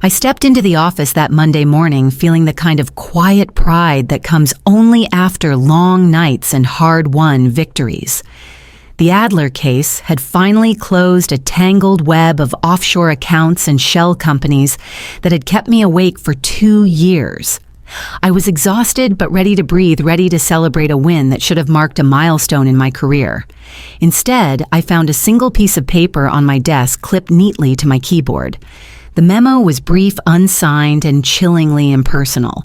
I stepped into the office that Monday morning feeling the kind of quiet pride that comes only after long nights and hard-won victories. The Adler case had finally closed a tangled web of offshore accounts and shell companies that had kept me awake for 2 years. I was exhausted but ready to breathe, ready to celebrate a win that should have marked a milestone in my career. Instead, I found a single piece of paper on my desk clipped neatly to my keyboard. The memo was brief, unsigned, and chillingly impersonal.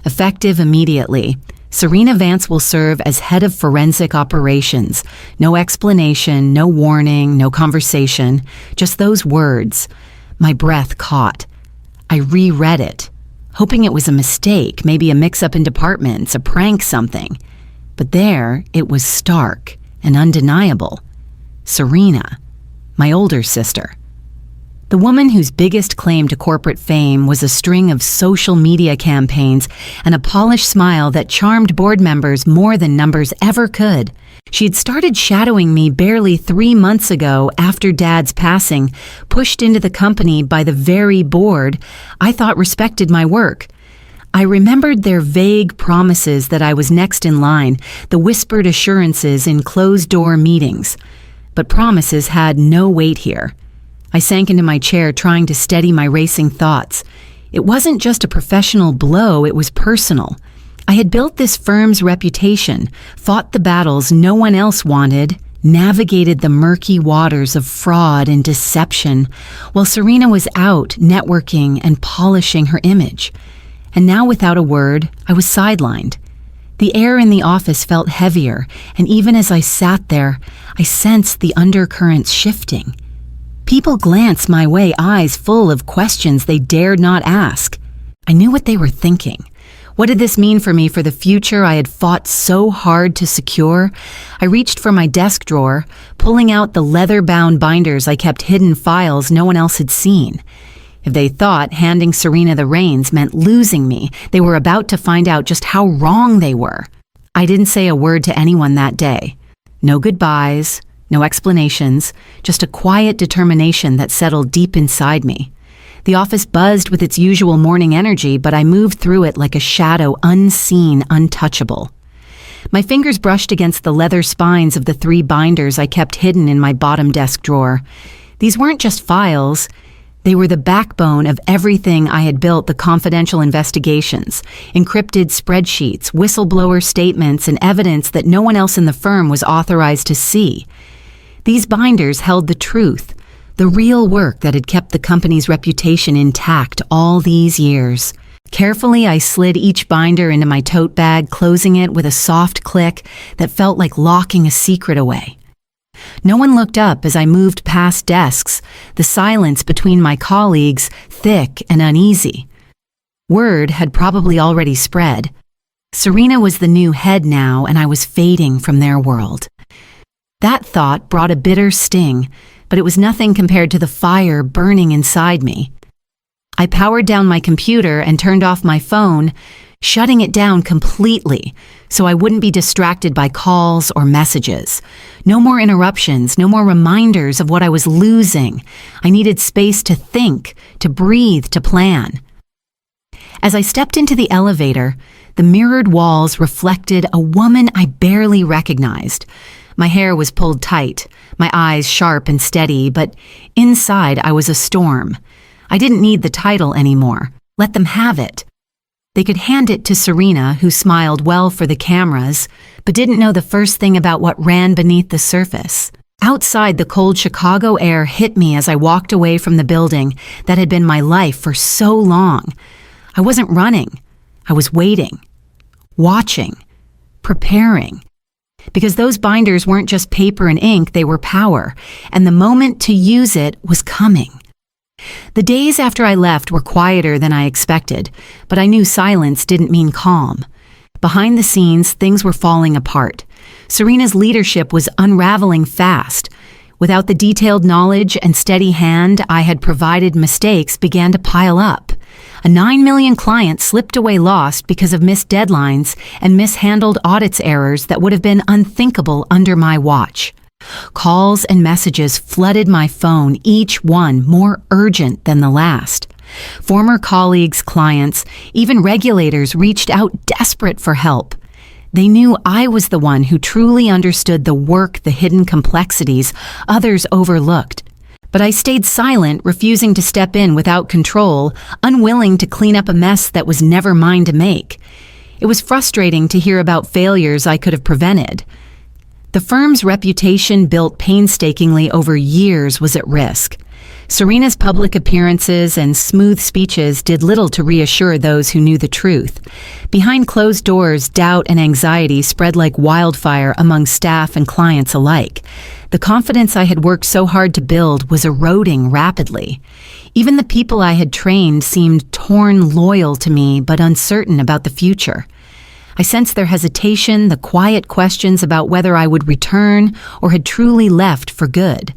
Effective immediately, Serena Vance will serve as head of forensic operations. No explanation, no warning, no conversation, just those words. My breath caught. I reread it, hoping it was a mistake, maybe a mix-up in departments, a prank, something. But there, it was stark and undeniable. Serena, my older sister. The woman whose biggest claim to corporate fame was a string of social media campaigns and a polished smile that charmed board members more than numbers ever could. She had started shadowing me barely 3 months ago after Dad's passing, pushed into the company by the very board I thought respected my work. I remembered their vague promises that I was next in line, the whispered assurances in closed-door meetings. But promises had no weight here. I sank into my chair, trying to steady my racing thoughts. It wasn't just a professional blow, it was personal. I had built this firm's reputation, fought the battles no one else wanted, navigated the murky waters of fraud and deception, while Serena was out networking and polishing her image. And now, without a word, I was sidelined. The air in the office felt heavier, and even as I sat there, I sensed the undercurrents shifting. People glanced my way, eyes full of questions they dared not ask. I knew what they were thinking. What did this mean for me, for the future I had fought so hard to secure? I reached for my desk drawer, pulling out the leather-bound binders I kept hidden files no one else had seen. If they thought handing Serena the reins meant losing me, they were about to find out just how wrong they were. I didn't say a word to anyone that day. No goodbyes. No explanations, just a quiet determination that settled deep inside me. The office buzzed with its usual morning energy, but I moved through it like a shadow, unseen, untouchable. My fingers brushed against the leather spines of the 3 binders I kept hidden in my bottom desk drawer. These weren't just files. They were the backbone of everything I had built: the confidential investigations, encrypted spreadsheets, whistleblower statements, and evidence that no one else in the firm was authorized to see. These binders held the truth, the real work that had kept the company's reputation intact all these years. Carefully, I slid each binder into my tote bag, closing it with a soft click that felt like locking a secret away. No one looked up as I moved past desks, the silence between my colleagues thick and uneasy. Word had probably already spread. Serena was the new head now, and I was fading from their world. That thought brought a bitter sting, but it was nothing compared to the fire burning inside me. I powered down my computer and turned off my phone, shutting it down completely so I wouldn't be distracted by calls or messages. No more interruptions, no more reminders of what I was losing. I needed space to think, to breathe, to plan. As I stepped into the elevator, the mirrored walls reflected a woman I barely recognized. My hair was pulled tight, my eyes sharp and steady, but inside I was a storm. I didn't need the title anymore. Let them have it. They could hand it to Serena, who smiled well for the cameras, but didn't know the first thing about what ran beneath the surface. Outside, the cold Chicago air hit me as I walked away from the building that had been my life for so long. I wasn't running. I was waiting, watching, preparing. Because those binders weren't just paper and ink, they were power, and the moment to use it was coming. The days after I left were quieter than I expected, but I knew silence didn't mean calm. Behind the scenes, things were falling apart. Serena's leadership was unraveling fast. Without the detailed knowledge and steady hand I had provided, mistakes began to pile up. A 9 million client slipped away lost because of missed deadlines and mishandled audits errors that would have been unthinkable under my watch. Calls and messages flooded my phone, each one more urgent than the last. Former colleagues, clients, even regulators reached out desperate for help. They knew I was the one who truly understood the work, the hidden complexities others overlooked. But I stayed silent, refusing to step in without control, unwilling to clean up a mess that was never mine to make. It was frustrating to hear about failures I could have prevented. The firm's reputation, built painstakingly over years, was at risk. Serena's public appearances and smooth speeches did little to reassure those who knew the truth. Behind closed doors, doubt and anxiety spread like wildfire among staff and clients alike. The confidence I had worked so hard to build was eroding rapidly. Even the people I had trained seemed torn loyal to me but uncertain about the future. I sensed their hesitation, the quiet questions about whether I would return or had truly left for good.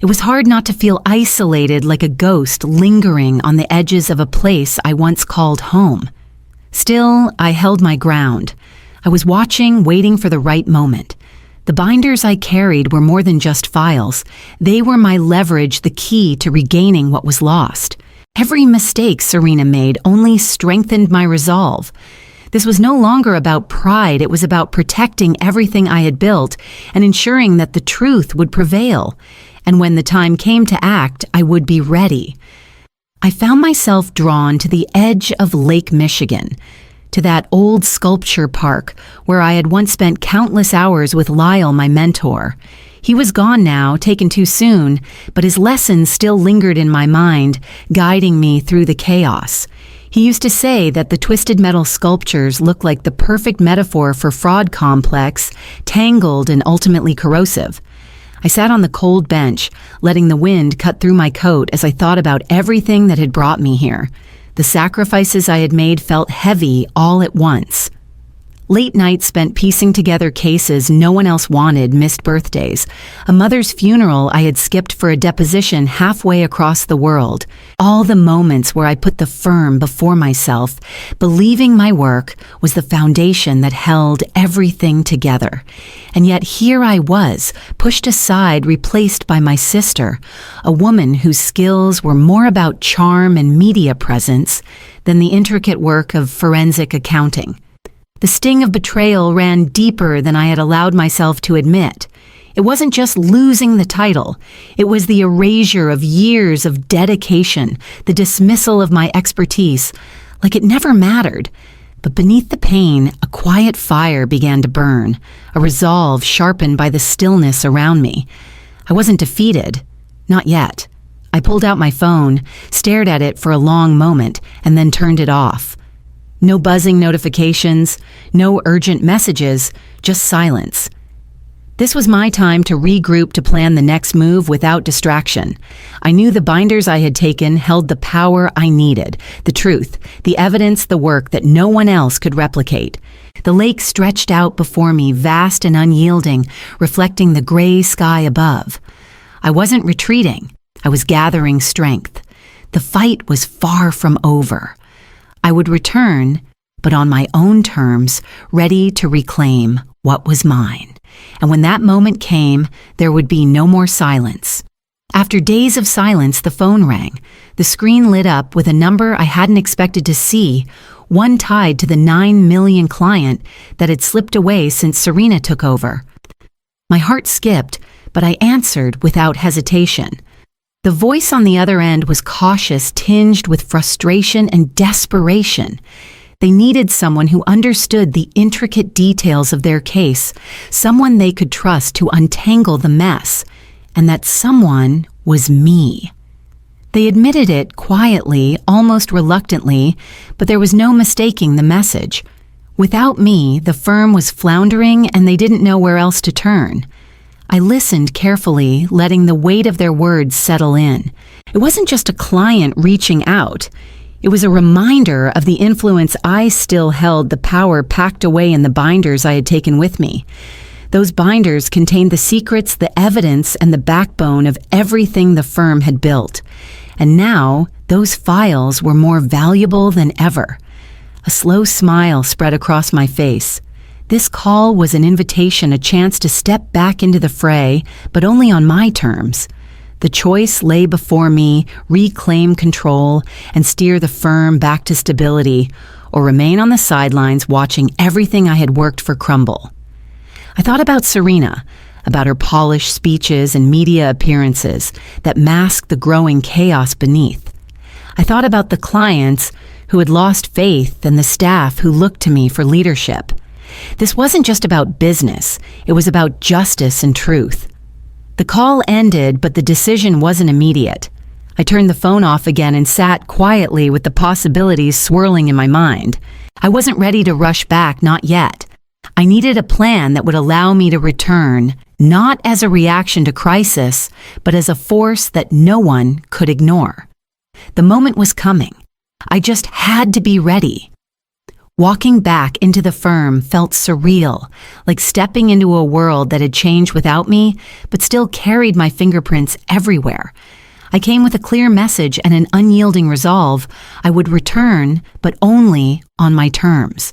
It was hard not to feel isolated like a ghost lingering on the edges of a place I once called home. Still, I held my ground. I was watching, waiting for the right moment. The binders I carried were more than just files. They were my leverage, the key to regaining what was lost. Every mistake Serena made only strengthened my resolve. This was no longer about pride, it was about protecting everything I had built and ensuring that the truth would prevail. And when the time came to act, I would be ready. I found myself drawn to the edge of Lake Michigan, to that old sculpture park where I had once spent countless hours with Lyle, my mentor. He was gone now, taken too soon, but his lessons still lingered in my mind, guiding me through the chaos. He used to say that the twisted metal sculptures looked like the perfect metaphor for fraud, complex, tangled, and ultimately corrosive. I sat on the cold bench, letting the wind cut through my coat as I thought about everything that had brought me here. The sacrifices I had made felt heavy all at once. Late nights spent piecing together cases no one else wanted, missed birthdays, a mother's funeral I had skipped for a deposition halfway across the world. All the moments where I put the firm before myself, believing my work was the foundation that held everything together. And yet here I was, pushed aside, replaced by my sister, a woman whose skills were more about charm and media presence than the intricate work of forensic accounting. The sting of betrayal ran deeper than I had allowed myself to admit. It wasn't just losing the title. It was the erasure of years of dedication, the dismissal of my expertise, like it never mattered. But beneath the pain, a quiet fire began to burn, a resolve sharpened by the stillness around me. I wasn't defeated. Not yet. I pulled out my phone, stared at it for a long moment, and then turned it off. No buzzing notifications, no urgent messages, just silence. This was my time to regroup, to plan the next move without distraction. I knew the binders I had taken held the power I needed, the truth, the evidence, the work that no one else could replicate. The lake stretched out before me, vast and unyielding, reflecting the gray sky above. I wasn't retreating. I was gathering strength. The fight was far from over. I would return, but on my own terms, ready to reclaim what was mine. And when that moment came, there would be no more silence. After days of silence, the phone rang. The screen lit up with a number I hadn't expected to see, one tied to the 9 million client that had slipped away since Serena took over. My heart skipped, but I answered without hesitation. The voice on the other end was cautious, tinged with frustration and desperation. They needed someone who understood the intricate details of their case, someone they could trust to untangle the mess, and that someone was me. They admitted it quietly, almost reluctantly, but there was no mistaking the message. Without me, the firm was floundering and they didn't know where else to turn. I listened carefully, letting the weight of their words settle in. It wasn't just a client reaching out. It was a reminder of the influence I still held, the power packed away in the binders I had taken with me. Those binders contained the secrets, the evidence, and the backbone of everything the firm had built. And now, those files were more valuable than ever. A slow smile spread across my face. This call was an invitation, a chance to step back into the fray, but only on my terms. The choice lay before me: reclaim control and steer the firm back to stability, or remain on the sidelines watching everything I had worked for crumble. I thought about Serena, about her polished speeches and media appearances that masked the growing chaos beneath. I thought about the clients who had lost faith and the staff who looked to me for leadership. This wasn't just about business, it was about justice and truth. The call ended, but the decision wasn't immediate. I turned the phone off again and sat quietly with the possibilities swirling in my mind. I wasn't ready to rush back, not yet. I needed a plan that would allow me to return, not as a reaction to crisis, but as a force that no one could ignore. The moment was coming. I just had to be ready. Walking back into the firm felt surreal, like stepping into a world that had changed without me, but still carried my fingerprints everywhere. I came with a clear message and an unyielding resolve. I would return, but only on my terms.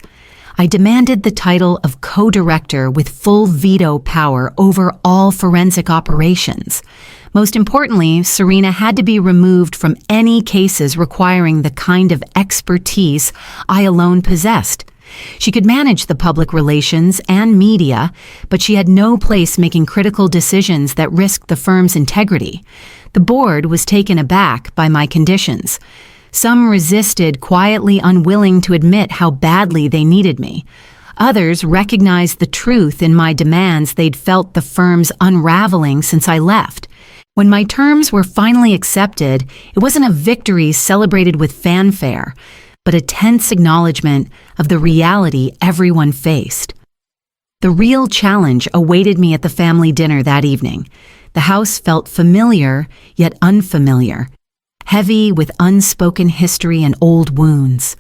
I demanded the title of co-director with full veto power over all forensic operations. Most importantly, Serena had to be removed from any cases requiring the kind of expertise I alone possessed. She could manage the public relations and media, but she had no place making critical decisions that risked the firm's integrity. The board was taken aback by my conditions. Some resisted, quietly unwilling to admit how badly they needed me. Others recognized the truth in my demands. They'd felt the firm's unraveling since I left. When my terms were finally accepted, it wasn't a victory celebrated with fanfare, but a tense acknowledgement of the reality everyone faced. The real challenge awaited me at the family dinner that evening. The house felt familiar, yet unfamiliar, heavy with unspoken history and old wounds.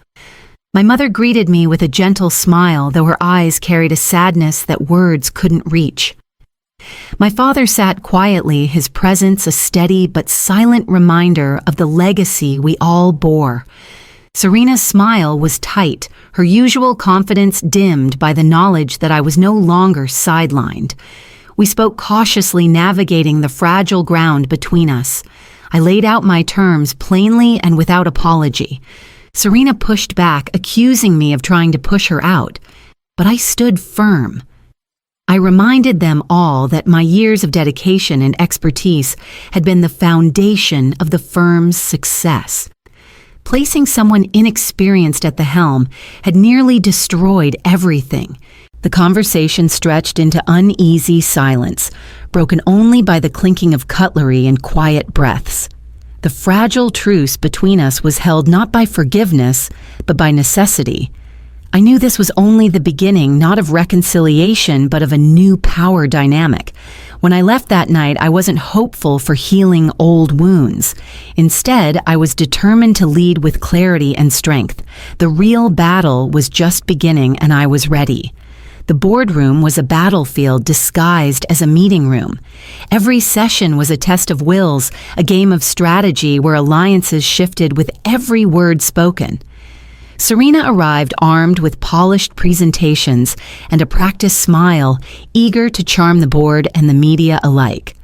My mother greeted me with a gentle smile, though her eyes carried a sadness that words couldn't reach. My father sat quietly, his presence a steady but silent reminder of the legacy we all bore. Serena's smile was tight, her usual confidence dimmed by the knowledge that I was no longer sidelined. We spoke cautiously, navigating the fragile ground between us. I laid out my terms plainly and without apology. Serena pushed back, accusing me of trying to push her out, but I stood firm. I reminded them all that my years of dedication and expertise had been the foundation of the firm's success. Placing someone inexperienced at the helm had nearly destroyed everything. The conversation stretched into uneasy silence, broken only by the clinking of cutlery and quiet breaths. The fragile truce between us was held not by forgiveness, but by necessity. I knew this was only the beginning, not of reconciliation, but of a new power dynamic. When I left that night, I wasn't hopeful for healing old wounds. Instead, I was determined to lead with clarity and strength. The real battle was just beginning, and I was ready. The boardroom was a battlefield disguised as a meeting room. Every session was a test of wills, a game of strategy where alliances shifted with every word spoken. Serena arrived armed with polished presentations and a practiced smile, eager to charm the board and the media alike.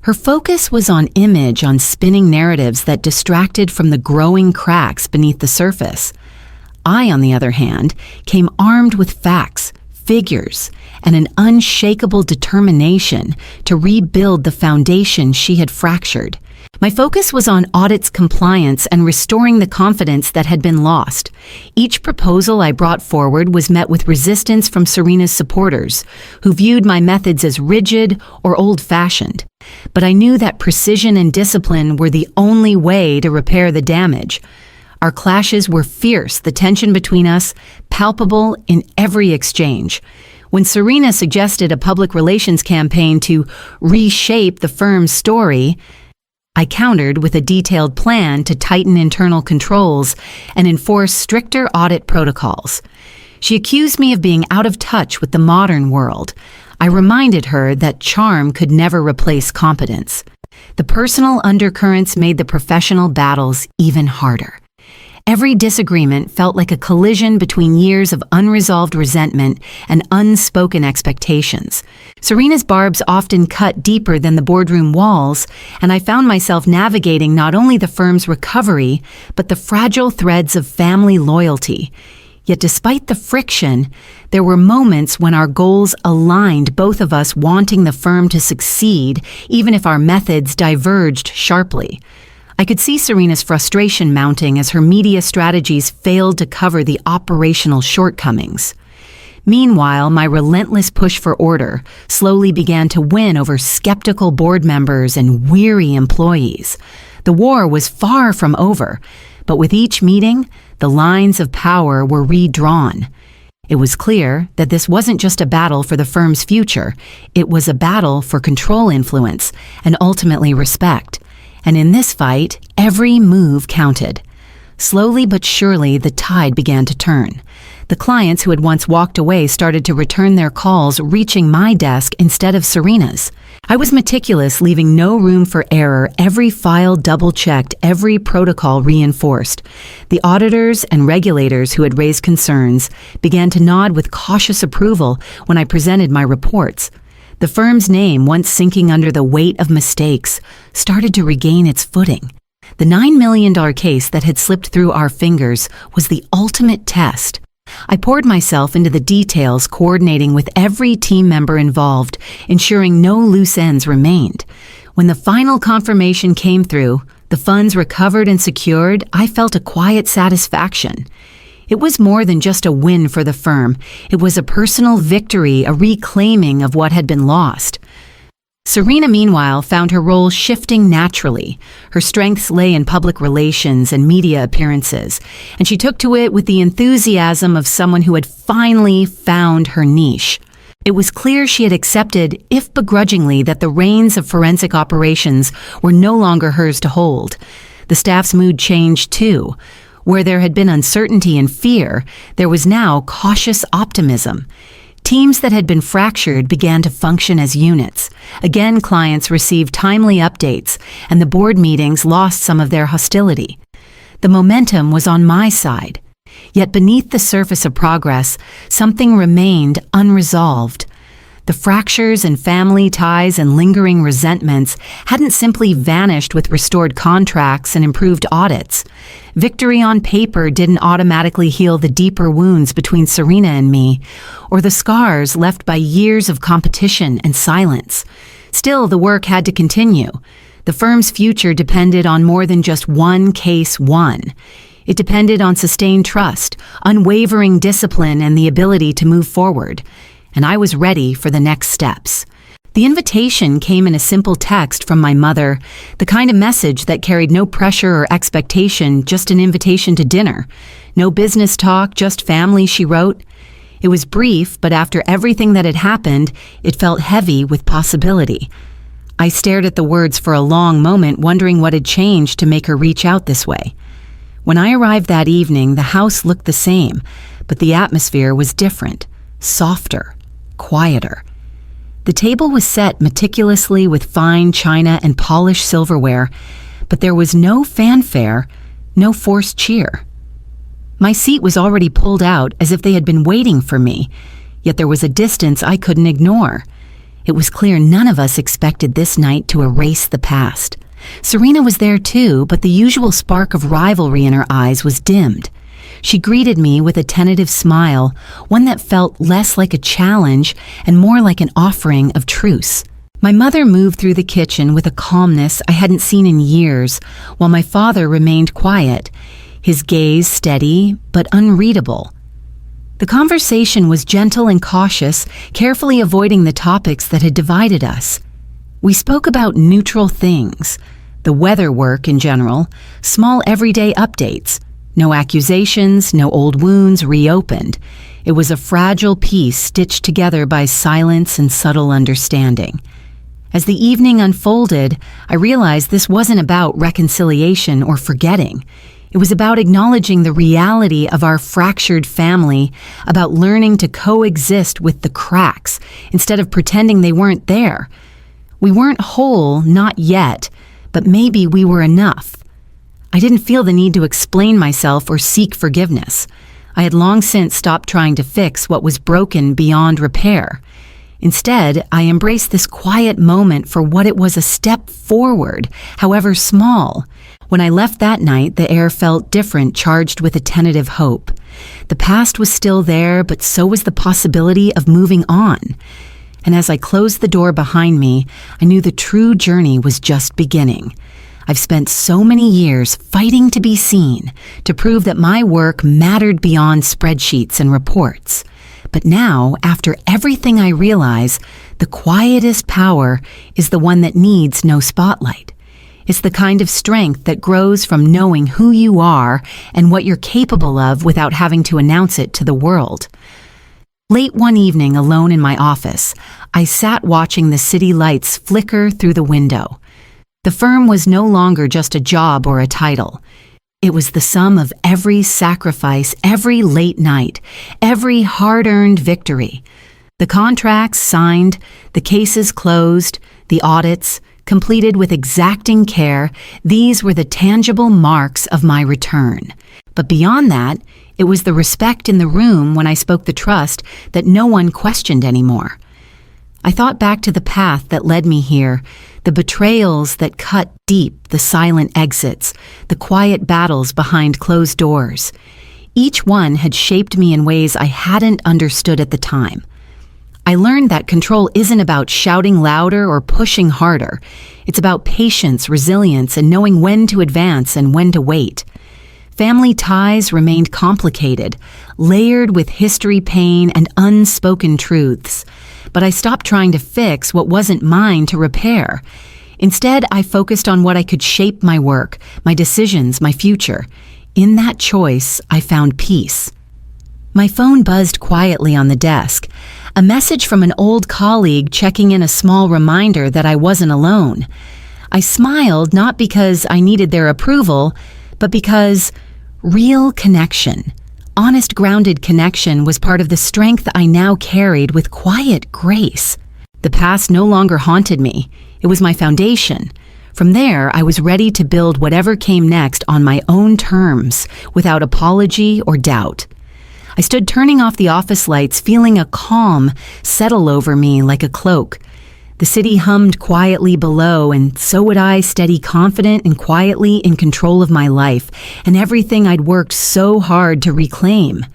Her focus was on image, on spinning narratives that distracted from the growing cracks beneath the surface. I, on the other hand, came armed with facts, figures, and an unshakable determination to rebuild the foundation she had fractured. My focus was on audits, compliance, and restoring the confidence that had been lost. Each proposal I brought forward was met with resistance from Serena's supporters, who viewed my methods as rigid or old-fashioned. But I knew that precision and discipline were the only way to repair the damage. Our clashes were fierce, the tension between us palpable in every exchange. When Serena suggested a public relations campaign to reshape the firm's story, I countered with a detailed plan to tighten internal controls and enforce stricter audit protocols. She accused me of being out of touch with the modern world. I reminded her that charm could never replace competence. The personal undercurrents made the professional battles even harder. Every disagreement felt like a collision between years of unresolved resentment and unspoken expectations. Serena's barbs often cut deeper than the boardroom walls, and I found myself navigating not only the firm's recovery, but the fragile threads of family loyalty. Yet despite the friction, there were moments when our goals aligned, both of us wanting the firm to succeed, even if our methods diverged sharply. I could see Serena's frustration mounting as her media strategies failed to cover the operational shortcomings. Meanwhile, my relentless push for order slowly began to win over skeptical board members and weary employees. The war was far from over, but with each meeting, the lines of power were redrawn. It was clear that this wasn't just a battle for the firm's future, it was a battle for control, influence, and ultimately respect. And in this fight, every move counted. Slowly but surely, the tide began to turn. The clients who had once walked away started to return their calls, reaching my desk instead of Serena's. I was meticulous, leaving no room for error, every file double-checked, every protocol reinforced. The auditors and regulators who had raised concerns began to nod with cautious approval when I presented my reports. The firm's name, once sinking under the weight of mistakes, started to regain its footing. The $9 million case that had slipped through our fingers was the ultimate test. I poured myself into the details, coordinating with every team member involved, ensuring no loose ends remained. When the final confirmation came through, the funds recovered and secured, I felt a quiet satisfaction. It was more than just a win for the firm. It was a personal victory, a reclaiming of what had been lost. Serena, meanwhile, found her role shifting naturally. Her strengths lay in public relations and media appearances, and she took to it with the enthusiasm of someone who had finally found her niche. It was clear she had accepted, if begrudgingly, that the reins of forensic operations were no longer hers to hold. The staff's mood changed, too. Where there had been uncertainty and fear, there was now cautious optimism. Teams that had been fractured began to function as units. Again, clients received timely updates, and the board meetings lost some of their hostility. The momentum was on my side. Yet beneath the surface of progress, something remained unresolved. The fractures in family ties and lingering resentments hadn't simply vanished with restored contracts and improved audits. Victory on paper didn't automatically heal the deeper wounds between Serena and me, or the scars left by years of competition and silence. Still, the work had to continue. The firm's future depended on more than just one case won. It depended on sustained trust, unwavering discipline, and the ability to move forward. And I was ready for the next steps. The invitation came in a simple text from my mother, the kind of message that carried no pressure or expectation, just an invitation to dinner. No business talk, just family, she wrote. It was brief, but after everything that had happened, it felt heavy with possibility. I stared at the words for a long moment, wondering what had changed to make her reach out this way. When I arrived that evening, the house looked the same, but the atmosphere was different, softer, quieter. The table was set meticulously with fine china and polished silverware, but there was no fanfare, no forced cheer. My seat was already pulled out as if they had been waiting for me, yet there was a distance I couldn't ignore. It was clear none of us expected this night to erase the past. Serena was there too, but the usual spark of rivalry in her eyes was dimmed. She greeted me with a tentative smile, one that felt less like a challenge and more like an offering of truce. My mother moved through the kitchen with a calmness I hadn't seen in years, while my father remained quiet, his gaze steady but unreadable. The conversation was gentle and cautious, carefully avoiding the topics that had divided us. We spoke about neutral things, the weather work in general, small everyday updates. No accusations, no old wounds reopened. It was a fragile piece stitched together by silence and subtle understanding. As the evening unfolded, I realized this wasn't about reconciliation or forgetting. It was about acknowledging the reality of our fractured family, about learning to coexist with the cracks instead of pretending they weren't there. We weren't whole, not yet, but maybe we were enough. I didn't feel the need to explain myself or seek forgiveness. I had long since stopped trying to fix what was broken beyond repair. Instead, I embraced this quiet moment for what it was: a step forward, however small. When I left that night, the air felt different, charged with a tentative hope. The past was still there, but so was the possibility of moving on. And as I closed the door behind me, I knew the true journey was just beginning. I've spent so many years fighting to be seen, to prove that my work mattered beyond spreadsheets and reports. But now, after everything I realize, the quietest power is the one that needs no spotlight. It's the kind of strength that grows from knowing who you are and what you're capable of without having to announce it to the world. Late one evening, alone in my office, I sat watching the city lights flicker through the window. The firm was no longer just a job or a title. It was the sum of every sacrifice, every late night, every hard-earned victory. The contracts signed, the cases closed, the audits completed with exacting care, these were the tangible marks of my return. But beyond that, it was the respect in the room when I spoke the trust that no one questioned anymore. I thought back to the path that led me here, the betrayals that cut deep, the silent exits, the quiet battles behind closed doors. Each one had shaped me in ways I hadn't understood at the time. I learned that control isn't about shouting louder or pushing harder. It's about patience, resilience, and knowing when to advance and when to wait. Family ties remained complicated, layered with history, pain, and unspoken truths. But I stopped trying to fix what wasn't mine to repair. Instead, I focused on what I could shape: my work, my decisions, my future. In that choice, I found peace. My phone buzzed quietly on the desk, a message from an old colleague checking in, a small reminder that I wasn't alone. I smiled, not because I needed their approval, but because real connection, honest, grounded connection, was part of the strength I now carried with quiet grace. The past no longer haunted me. It was my foundation. From there, I was ready to build whatever came next on my own terms, without apology or doubt. I stood turning off the office lights, feeling a calm settle over me like a cloak. The city hummed quietly below, and so would I, steady, confident, and quietly in control of my life and everything I'd worked so hard to reclaim.